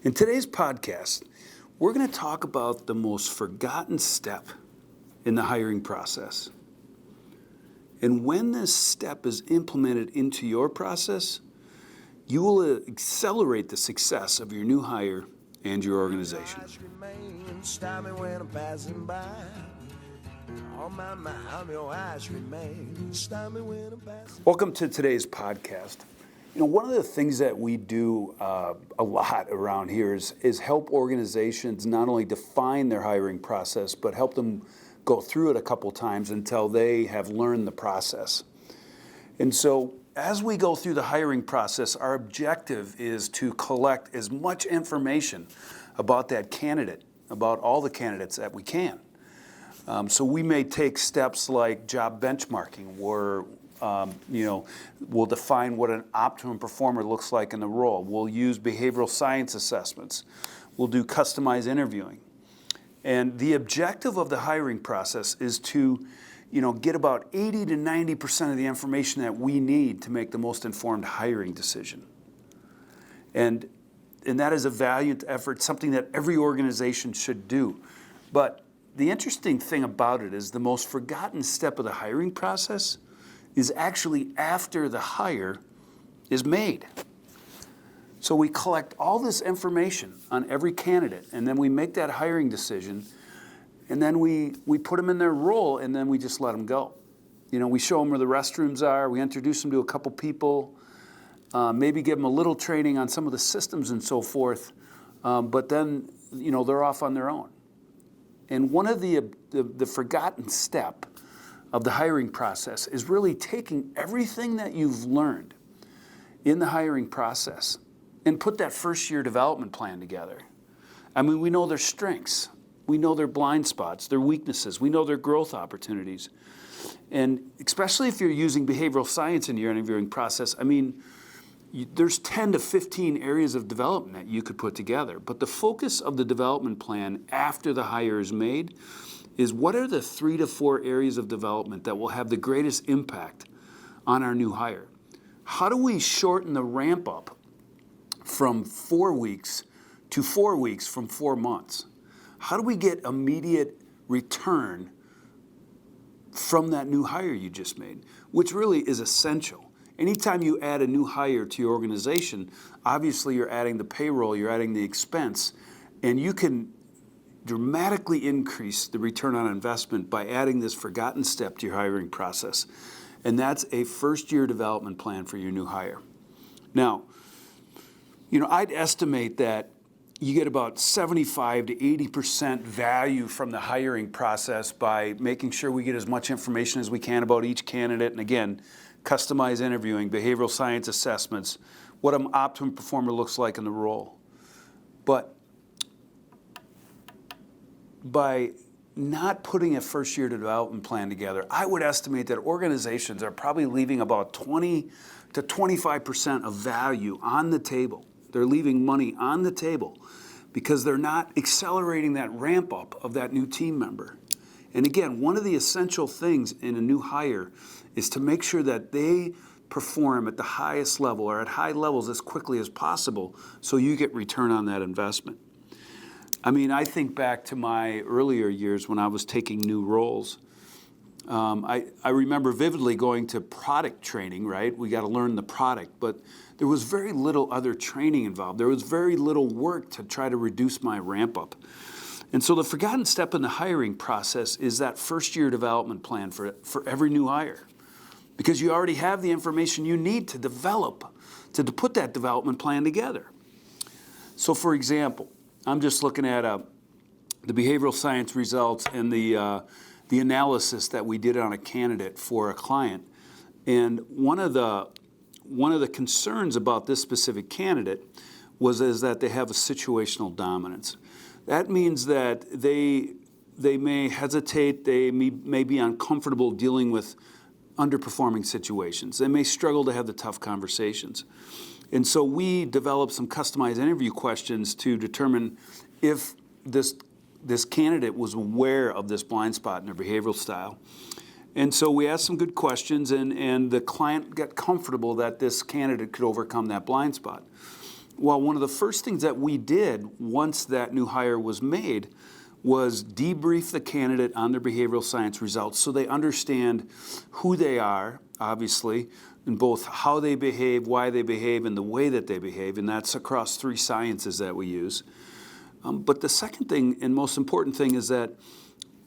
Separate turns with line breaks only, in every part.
In today's podcast, we're going to talk about the most forgotten step in the hiring process. And when this step is implemented into your process, you will accelerate the success of your new hire and your organization. Welcome to today's podcast. One of the things that we do a lot around here is help organizations not only define their hiring process, but help them go through it a couple times until they have learned the process. And so as we go through the hiring process, our objective is to collect as much information about that candidate, about all the candidates that we can. So we may take steps like job benchmarking, where we'll define what an optimum performer looks like in the role. We'll use behavioral science assessments. We'll do customized interviewing. And the objective of the hiring process is to, get about 80 to 90% of the information that we need to make the most informed hiring decision. And that is a valiant effort, something that every organization should do. But the interesting thing about it is the most forgotten step of the hiring process is actually after the hire is made. So we collect all this information on every candidate, and then we make that hiring decision, and then we put them in their role, and then we just let them go. We show them where the restrooms are, we introduce them to a couple people, maybe give them a little training on some of the systems and so forth, but then, they're off on their own. And one of the forgotten step of the hiring process is really taking everything that you've learned in the hiring process and put that first year development plan together. I mean, we know their strengths, we know their blind spots, their weaknesses, we know their growth opportunities. And especially if you're using behavioral science in your interviewing process, there's 10 to 15 areas of development that you could put together. But the focus of the development plan after the hire is made is what are the 3 to 4 areas of development that will have the greatest impact on our new hire? How do we shorten the ramp up from 4 weeks to 4 weeks from 4 months? How do we get immediate return from that new hire you just made, which really is essential? Anytime you add a new hire to your organization, obviously you're adding the payroll, you're adding the expense, and you can dramatically increase the return on investment by adding this forgotten step to your hiring process. And that's a first-year development plan for your new hire. Now, I'd estimate that you get about 75 to 80% value from the hiring process by making sure we get as much information as we can about each candidate. And again, customized interviewing, behavioral science assessments, what an optimum performer looks like in the role. But by not putting a first-year development plan together, I would estimate that organizations are probably leaving about 20 to 25% of value on the table. They're leaving money on the table because they're not accelerating that ramp up of that new team member. And again, one of the essential things in a new hire is to make sure that they perform at the highest level or at high levels as quickly as possible so you get return on that investment. I think back to my earlier years when I was taking new roles. I remember vividly going to product training, right? We got to learn the product, but there was very little other training involved. There was very little work to try to reduce my ramp up. And so the forgotten step in the hiring process is that first year development plan for every new hire, because you already have the information you need to develop, to put that development plan together. So for example, I'm just looking at the behavioral science results and the analysis that we did on a candidate for a client. And one of the concerns about this specific candidate is that they have a situational dominance. That means that they may hesitate, they may be uncomfortable dealing with underperforming situations. They may struggle to have the tough conversations. And so we developed some customized interview questions to determine if this candidate was aware of this blind spot in their behavioral style. And so we asked some good questions, and the client got comfortable that this candidate could overcome that blind spot. Well, one of the first things that we did once that new hire was made was debrief the candidate on their behavioral science results so they understand who they are, obviously, and both how they behave, why they behave, and the way that they behave, and that's across 3 sciences that we use. But the second thing and most important thing is that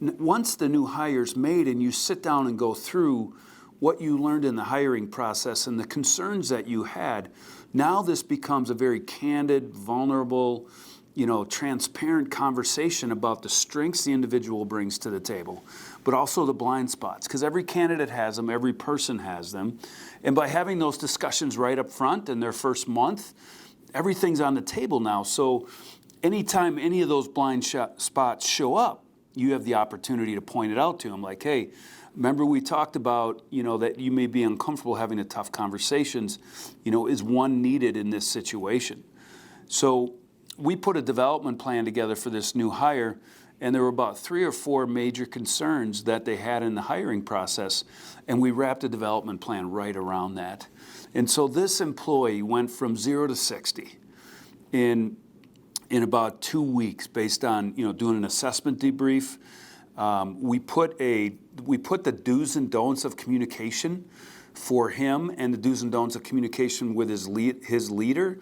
once the new hire's made and you sit down and go through what you learned in the hiring process and the concerns that you had, now this becomes a very candid, vulnerable, transparent conversation about the strengths the individual brings to the table, but also the blind spots, because every candidate has them, every person has them. And by having those discussions right up front in their first month, everything's on the table now. So anytime any of those blind spots show up, you have the opportunity to point it out to them, like, hey, remember we talked about, that you may be uncomfortable having the tough conversations, is one needed in this situation? So we put a development plan together for this new hire, and there were about 3 or 4 major concerns that they had in the hiring process, and we wrapped a development plan right around that. And so this employee went from 0 to 60 in about 2 weeks based on, doing an assessment debrief. We put the do's and don'ts of communication for him and the do's and don'ts of communication with his leader.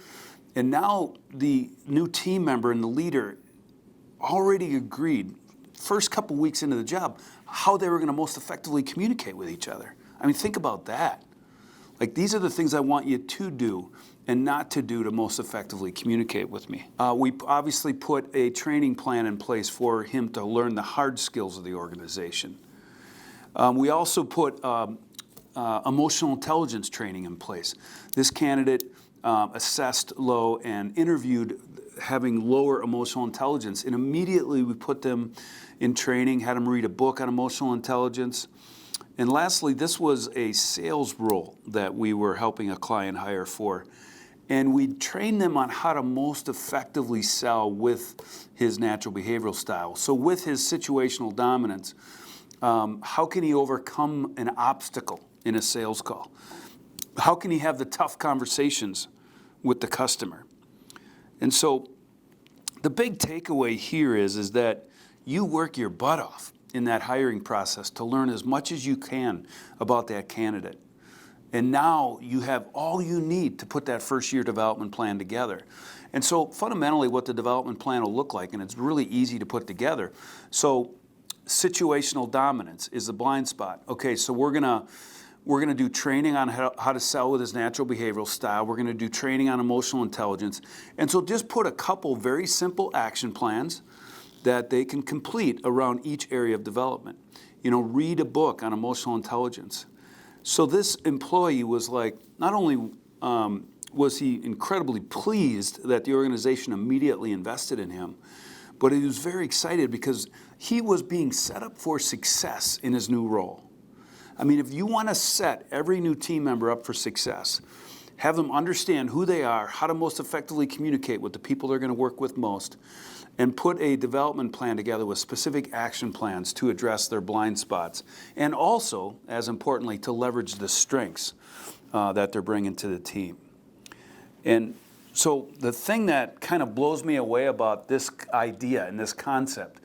And now the new team member and the leader already agreed, first couple weeks into the job, how they were going to most effectively communicate with each other. I mean, think about that. Like, these are the things I want you to do and not to do to most effectively communicate with me. We obviously put a training plan in place for him to learn the hard skills of the organization. We also put emotional intelligence training in place. This candidate assessed low and interviewed having lower emotional intelligence, and immediately we put them in training, had them read a book on emotional intelligence. And lastly, this was a sales role that we were helping a client hire for. And we trained them on how to most effectively sell with his natural behavioral style. So with his situational dominance, how can he overcome an obstacle in a sales call? How can he have the tough conversations with the customer? And so the big takeaway here is that you work your butt off in that hiring process to learn as much as you can about that candidate. And now you have all you need to put that first year development plan together. And so fundamentally what the development plan will look like, and it's really easy to put together. So situational dominance is the blind spot. Okay, so we're gonna do training on how to sell with his natural behavioral style. We're gonna do training on emotional intelligence. And so just put a couple very simple action plans that they can complete around each area of development. Read a book on emotional intelligence. So this employee was like, not only was he incredibly pleased that the organization immediately invested in him, but he was very excited because he was being set up for success in his new role. I mean, if you want to set every new team member up for success, have them understand who they are, how to most effectively communicate with the people they're going to work with most, and put a development plan together with specific action plans to address their blind spots, and also, as importantly, to leverage the strengths that they're bringing to the team. And so the thing that kind of blows me away about this idea and this concept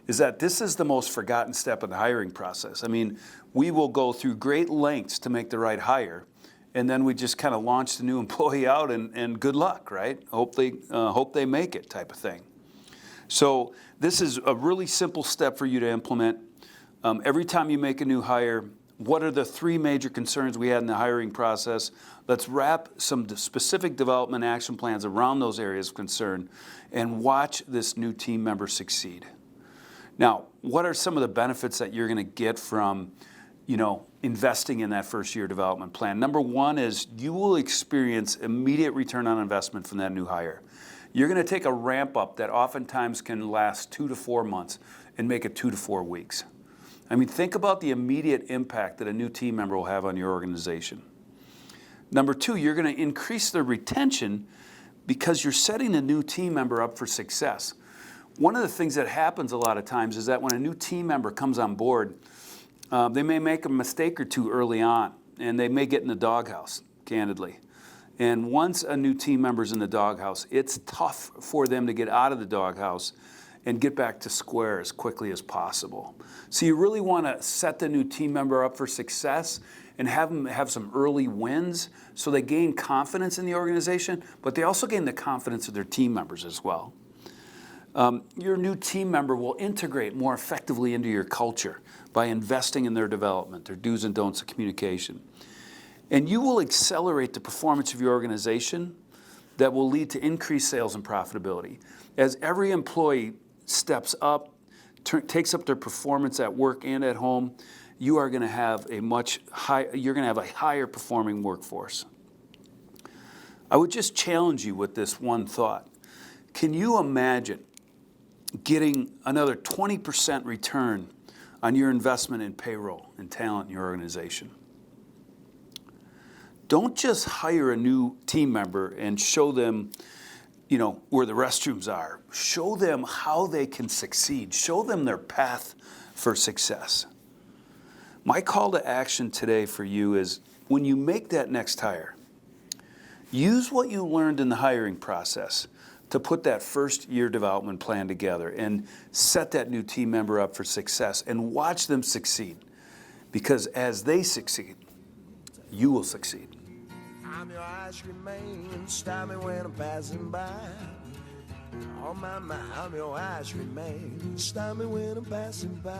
is that this is the most forgotten step in the hiring process. I mean, we will go through great lengths to make the right hire, and then we just kind of launch the new employee out and good luck, right? Hope they make it type of thing. So this is a really simple step for you to implement. Every time you make a new hire, what are the 3 major concerns we had in the hiring process? Let's wrap some specific development action plans around those areas of concern and watch this new team member succeed. Now, what are some of the benefits that you're going to get from, investing in that first year development plan? Number 1 is you will experience immediate return on investment from that new hire. You're going to take a ramp up that oftentimes can last 2 to 4 months and make it 2 to 4 weeks. I mean, think about the immediate impact that a new team member will have on your organization. Number 2, you're going to increase their retention because you're setting the new team member up for success. One of the things that happens a lot of times is that when a new team member comes on board, they may make a mistake or two early on, and they may get in the doghouse, candidly. And once a new team member's in the doghouse, it's tough for them to get out of the doghouse and get back to square as quickly as possible. So you really want to set the new team member up for success and have them have some early wins so they gain confidence in the organization, but they also gain the confidence of their team members as well. Your new team member will integrate more effectively into your culture by investing in their development, their do's and don'ts of communication. And you will accelerate the performance of your organization that will lead to increased sales and profitability. As every employee steps up, takes up their performance at work and at home, you are going to have a higher performing workforce. I would just challenge you with this one thought. Can you imagine getting another 20% return on your investment in payroll and talent in your organization? Don't just hire a new team member and show them, where the restrooms are. Show them how they can succeed. Show them their path for success. My call to action today for you is when you make that next hire, use what you learned in the hiring process to put that first year development plan together and set that new team member up for success and watch them succeed. Because as they succeed, you will succeed.
I'm your ice cream man, stop me when I'm passing by. Oh my, I'm your ice cream man, stop me when I'm passing by.